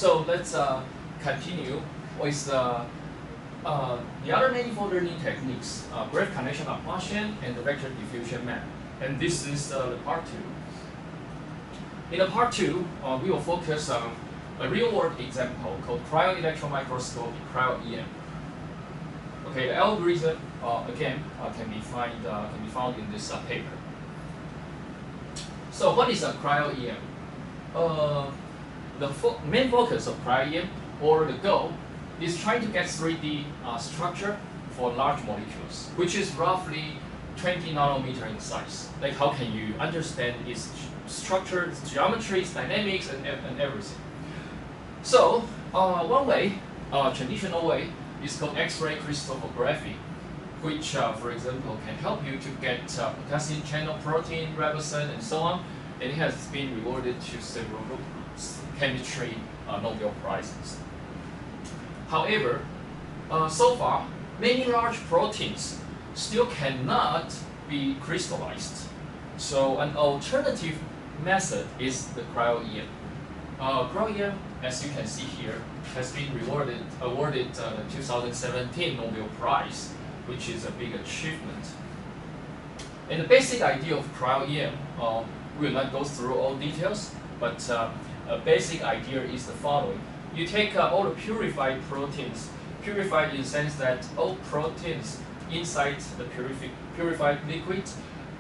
So let's continue with the other manifold learning techniques, graph connection Laplacian and the vector diffusion map. And this is the part 2. In the part 2, we will focus on a real-world example called cryo-Electron microscopy, cryo-EM. Okay, the algorithm again can be found in this paper. So what is a cryo-EM? The main focus of cryo-EM, or the goal, is trying to get 3D structure for large molecules, which is roughly 20 nanometer in size. Like, how can you understand its structure, its geometry, its dynamics, and everything? So one way, traditional way, is called X-ray crystallography, which, for example, can help you to get potassium channel protein, ribosome, and so on. And it has been rewarded to several chemistry Nobel Prizes. However, so far, many large proteins still cannot be crystallized. So an alternative method is the cryo-EM. Cryo-EM, as you can see here, has been awarded the 2017 Nobel Prize, which is a big achievement. And the basic idea of cryo-EM, we will not go through all details, but a basic idea is the following. You take all the purified proteins, purified in the sense that all proteins inside the purified liquid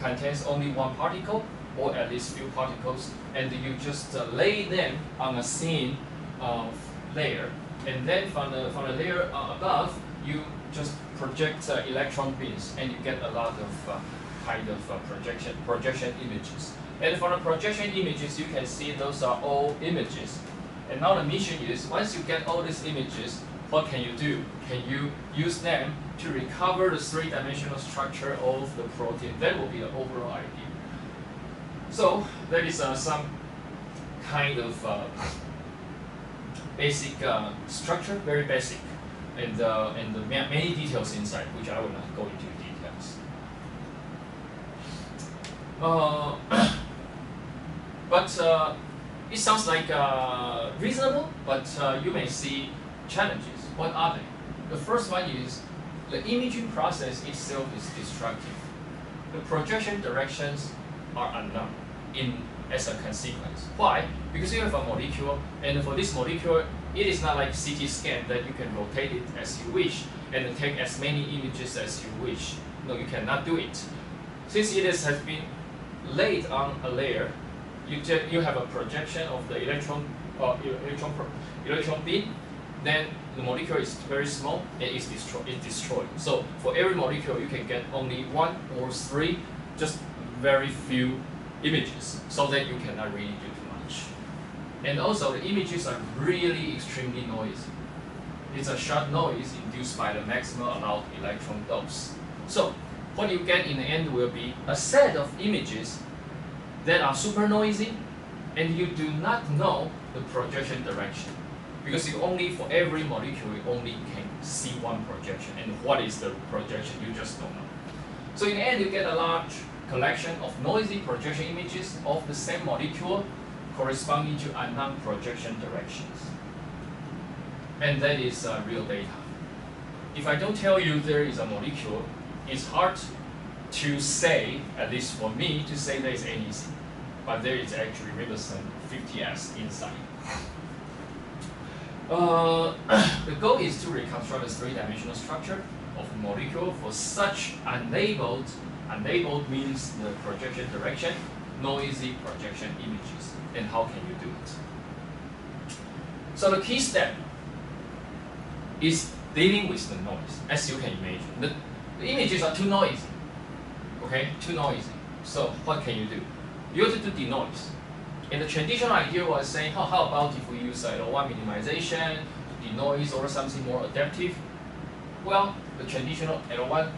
contains only one particle, or at least few particles, and you just lay them on a thin layer. And then from the layer above, you just project electron beams, and you get a lot of projection images. And from the projection images, you can see those are all images. And now the mission is, once you get all these images, what can you do? Can you use them to recover the three-dimensional structure of the protein? That will be the overall idea. So that is some kind of basic structure, very basic, and many details inside, which I will not go into details. But it sounds like reasonable, but you may see challenges. What are they? The first one is the imaging process itself is destructive. The projection directions are unknown as a consequence. Why? Because you have a molecule, and for this molecule, it is not like CT scan that you can rotate it as you wish and take as many images as you wish. No, you cannot do it. Since it has been laid on a layer, you have a projection of the electron beam, then the molecule is very small and it's destroyed. So for every molecule, you can get only 1 or 3, just very few images, so that you cannot really do too much. And also, the images are really extremely noisy. It's a sharp noise induced by the maximum allowed electron dose. So what you get in the end will be a set of images that are super noisy, and you do not know the projection direction, because you only, for every molecule, you only can see one projection, and what is the projection, you just don't know. So in the end, you get a large collection of noisy projection images of the same molecule corresponding to unknown projection directions. And that is real data. If I don't tell you there is a molecule, it's hard to say, at least for me, to say there is anything. But there is actually ribosome 50S inside. The goal is to reconstruct the three-dimensional structure of a molecule for such unlabeled means the projection direction, noisy projection images. And how can you do it? So the key step is dealing with the noise, as you can imagine. The images are too noisy. Okay, too noisy. So what can you do? You have to do denoise. And the traditional idea was saying, how about if we use L1 minimization to denoise or something more adaptive? Well, the traditional L1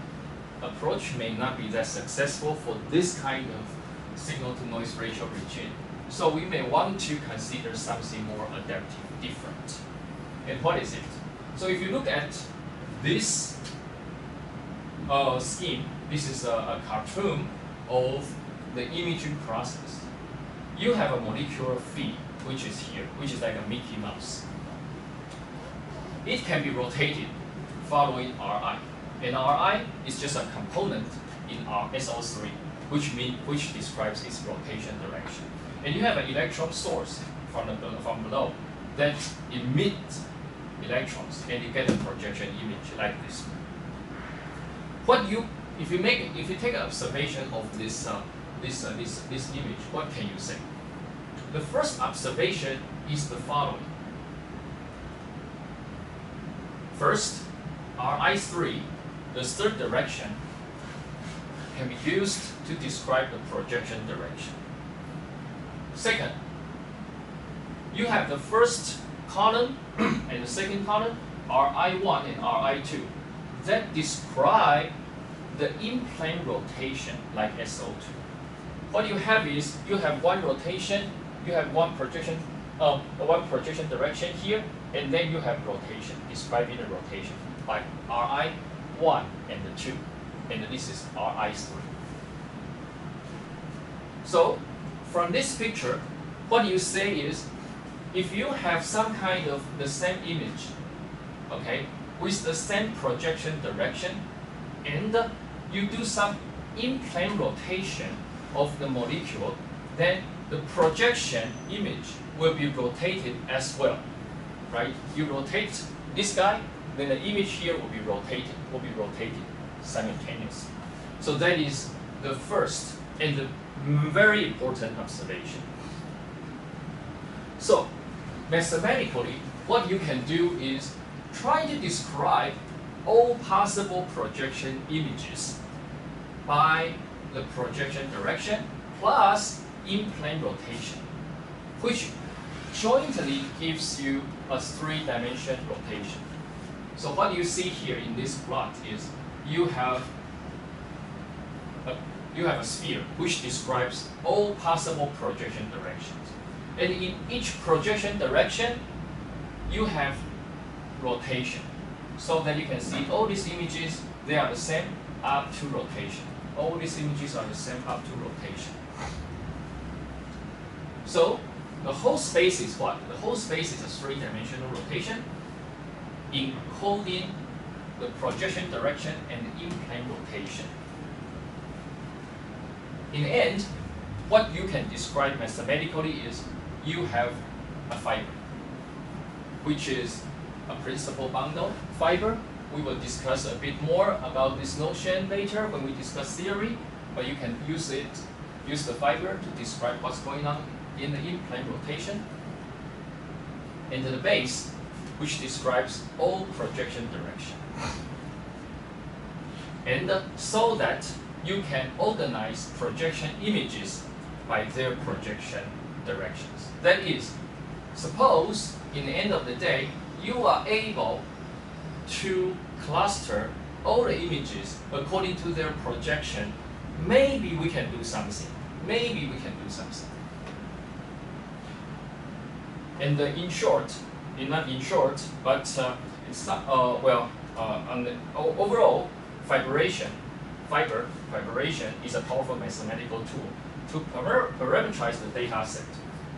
approach may not be that successful for this kind of signal-to-noise ratio regime. So we may want to consider something more adaptive, different. And what is it? So if you look at this scheme, this is a cartoon of the imaging process. You have a molecular feed which is here, which is like a Mickey Mouse. It can be rotated following Ri. And Ri is just a component in our SO3, which describes its rotation direction. And you have an electron source from below that emits electrons, and you get a projection image like this. If you take an observation of this image, what can you say? The first observation is the following. First, Ri3, the third direction, can be used to describe the projection direction. Second, you have the first column and the second column, Ri1 and Ri2, that describe the in-plane rotation like SO2. What you have is, you have one rotation, you have one projection direction here, and then you have rotation, describing the rotation by Ri1 and the 2, and this is Ri3. So, from this picture, what you say is, if you have some kind of the same image, okay, with the same projection direction, and you do some in-plane rotation of the molecule, then the projection image will be rotated as well, right? You rotate this guy, then the image here will be rotated simultaneously. So that is the first and the very important observation. So mathematically, what you can do is try to describe all possible projection images by the projection direction plus in-plane rotation, which jointly gives you a three-dimensional rotation. So what you see here in this plot is you have a sphere which describes all possible projection directions. And in each projection direction, you have rotation. So that you can see all these images, they are the same up to rotation. All these images are the same up to rotation. So the whole space is what? The whole space is a three-dimensional rotation encoding the projection direction and the in-plane rotation. In the end, what you can describe mathematically is you have a fiber, which is a principal bundle fiber. We will discuss a bit more about this notion later when we discuss theory, but you can use the fiber to describe what's going on in the in-plane rotation. And the base, which describes all projection direction. And so that you can organize projection images by their projection directions. That is, suppose in the end of the day, you are able to cluster all the images according to their projection. Maybe we can do something. Maybe we can do something. And in short, not in short, but it's not, on the overall, fiber fiberation is a powerful mathematical tool to parameterize the data set.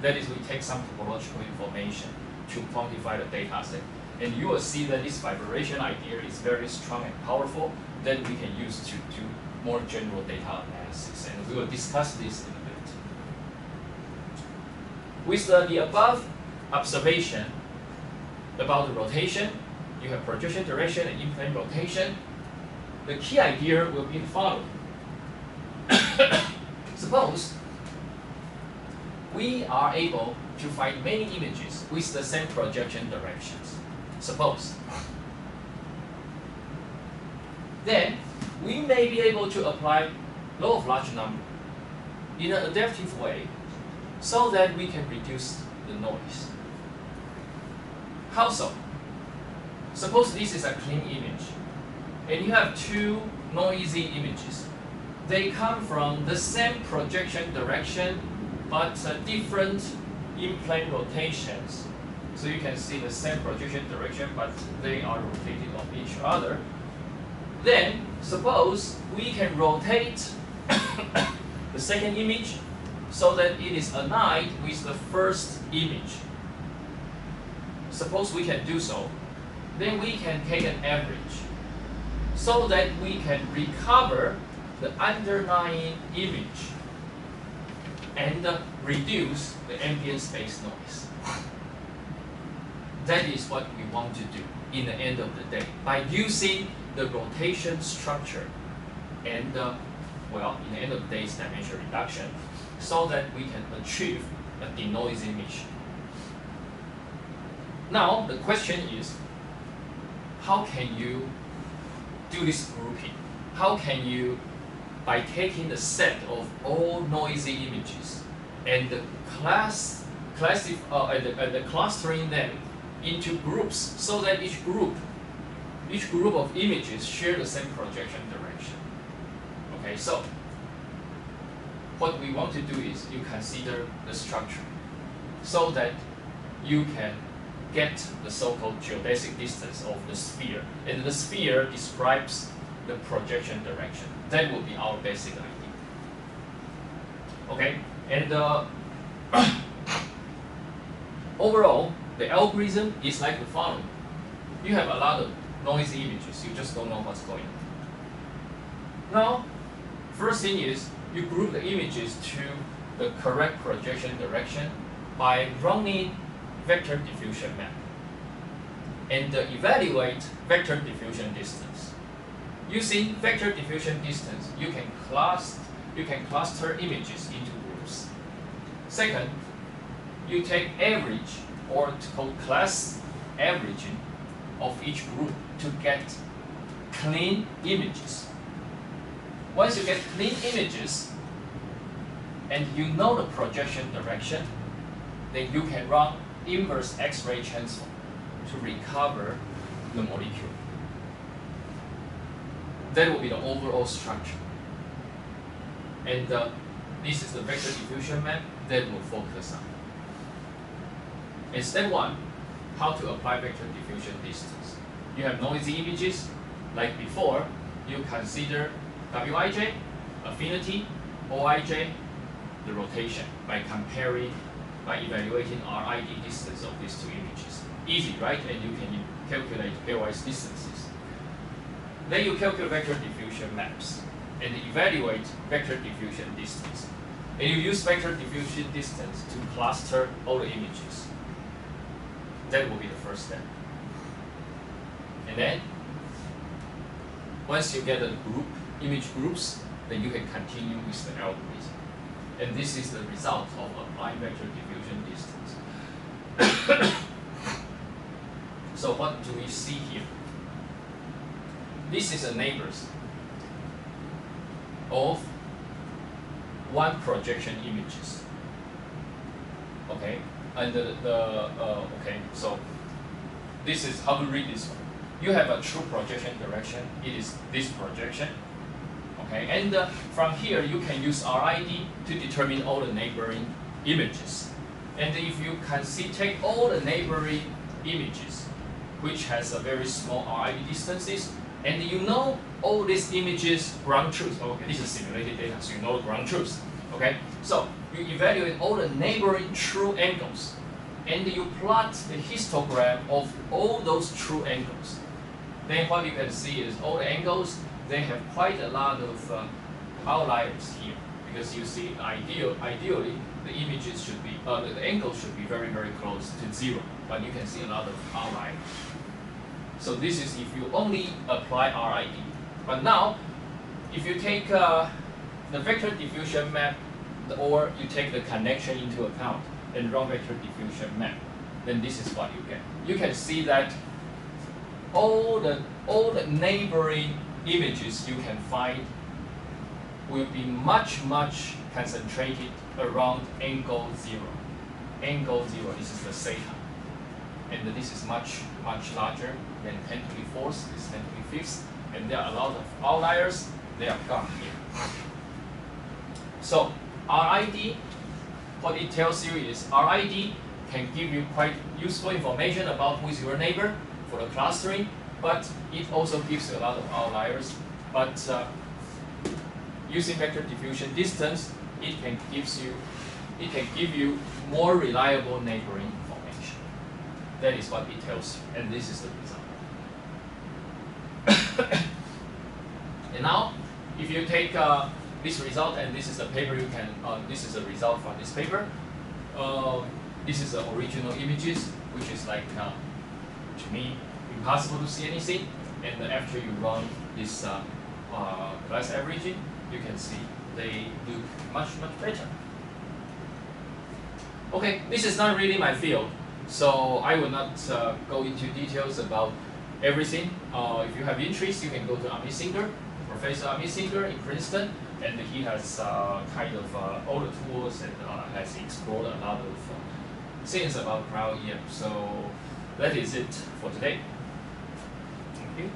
That is, we take some topological information to quantify the data set. And you will see that this fiberation idea is very strong and powerful that we can use to do more general data analysis. And we will discuss this in a bit. With the above observation about the rotation, you have projection direction and in-plane rotation. The key idea will be the following. Suppose we are able to find many images with the same projection directions. Suppose. Then we may be able to apply law of large number in an adaptive way so that we can reduce the noise. How so? Suppose this is a clean image, and you have two noisy images. They come from the same projection direction, but different in-plane rotations. So you can see the same projection direction, but they are rotated on each other. Then, suppose we can rotate the second image so that it is aligned with the first image. Suppose we can do so, then we can take an average so that we can recover the underlying image and reduce the ambient space noise. That is what we want to do in the end of the day by using the rotation structure and well, in the end of the day, it's dimension reduction, so that we can achieve a denoise image. Now, the question is, how can you do this grouping? How can you, by taking the set of all noisy images and clustering them into groups, so that each group of images share the same projection direction? Okay, so what we want to do is you consider the structure so that you can get the so-called geodesic distance of the sphere, and the sphere describes the projection direction. That would be our basic idea. Okay, and overall, the algorithm is like the following. You have a lot of noisy images, you just don't know what's going on. Now, first thing is you group the images to the correct projection direction by running vector diffusion map and evaluate vector diffusion distance. Using vector diffusion distance, you can cluster images into groups. Second, you take average, or it's called class averaging, of each group to get clean images. Once you get clean images and you know the projection direction, then you can run inverse X-ray transform to recover the molecule. That will be the overall structure. And this is the vector diffusion map that we'll focus on. And step one, how to apply vector diffusion distance. You have noisy images, like before, you consider Wij, affinity, Oj, the rotation, by evaluating RID distance of these two images. Easy, right? And you can calculate pairwise distances. Then you calculate vector diffusion maps and evaluate vector diffusion distance. And you use vector diffusion distance to cluster all the images. That will be the first step. And then, once you get the image groups, then you can continue with the algorithm. And this is the result of applying vector diffusion distance. So what do we see here? This is a neighbors of one projection images. Okay, and okay, so this is how to read this one. You have a true projection direction. It is this projection. Okay, and from here you can use RID to determine all the neighboring images. And if you can take all the neighboring images, which has a very small RID distances, and you know all these images ground truth. Okay, this is simulated data, so you know ground truth. Okay, so you evaluate all the neighboring true angles, and you plot the histogram of all those true angles. Then what you can see is all the angles, they have quite a lot of outliers here, because you see ideally the images should be, the angles should be very, very close to zero, but you can see a lot of outliers. So this is if you only apply RID. But now, if you take the vector diffusion map, or you take the connection into account and run vector diffusion map, then this is what you get. You can see that all the neighboring images you can find will be much concentrated around angle 0. Angle 0, this is the theta. And this is much larger than 10 to the 4th, this is 10 to the 5th, and there are a lot of outliers, they are gone here. So RID, what it tells you is RID can give you quite useful information about who is your neighbor for the clustering, but it also gives you a lot of outliers. But using vector diffusion distance, it can give you it can give you more reliable neighboring information. That is what it tells you, and this is the result. And now, if you take this result, and this is the paper you can, this is the result from this paper. This is the original images, which is like, to me, impossible to see anything. And after you run this class averaging, you can see they look much better. Okay, this is not really my field, so I will not go into details about everything. If you have interest, you can go to Amit Singer, Professor Amit Singer in Princeton, and he has kind of all the tools and has explored a lot of things about cryo-EM. So that is it for today. Thank you.